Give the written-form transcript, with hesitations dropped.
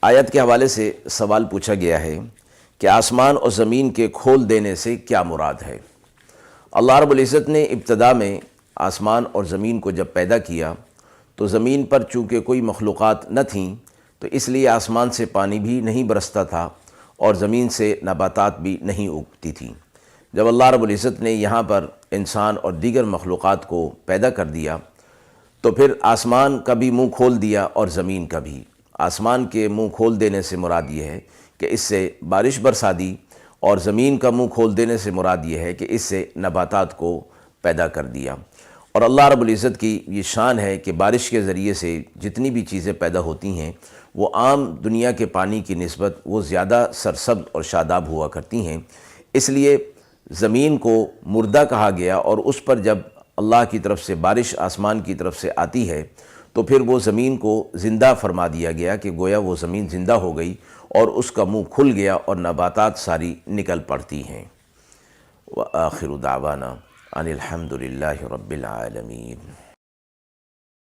آیت کے حوالے سے سوال پوچھا گیا ہے کہ آسمان اور زمین کے کھول دینے سے کیا مراد ہے؟ اللہ رب العزت نے ابتدا میں آسمان اور زمین کو جب پیدا کیا تو زمین پر چونکہ کوئی مخلوقات نہ تھیں تو اس لیے آسمان سے پانی بھی نہیں برستا تھا اور زمین سے نباتات بھی نہیں اگتی تھیں۔ جب اللہ رب العزت نے یہاں پر انسان اور دیگر مخلوقات کو پیدا کر دیا تو پھر آسمان کا بھی منہ کھول دیا اور زمین کا بھی۔ آسمان کے منہ کھول دینے سے مراد یہ ہے کہ اس سے بارش برسا دی، اور زمین کا منہ کھول دینے سے مراد یہ ہے کہ اس سے نباتات کو پیدا کر دیا۔ اور اللہ رب العزت کی یہ شان ہے کہ بارش کے ذریعے سے جتنی بھی چیزیں پیدا ہوتی ہیں وہ عام دنیا کے پانی کی نسبت وہ زیادہ سرسبز اور شاداب ہوا کرتی ہیں، اس لیے زمین کو مردہ کہا گیا، اور اس پر جب اللہ کی طرف سے بارش آسمان کی طرف سے آتی ہے تو پھر وہ زمین کو زندہ فرما دیا گیا کہ گویا وہ زمین زندہ ہو گئی اور اس کا منہ کھل گیا اور نباتات ساری نکل پڑتی ہیں۔ وآخر دعوانا ان الحمد للہ رب العالمین۔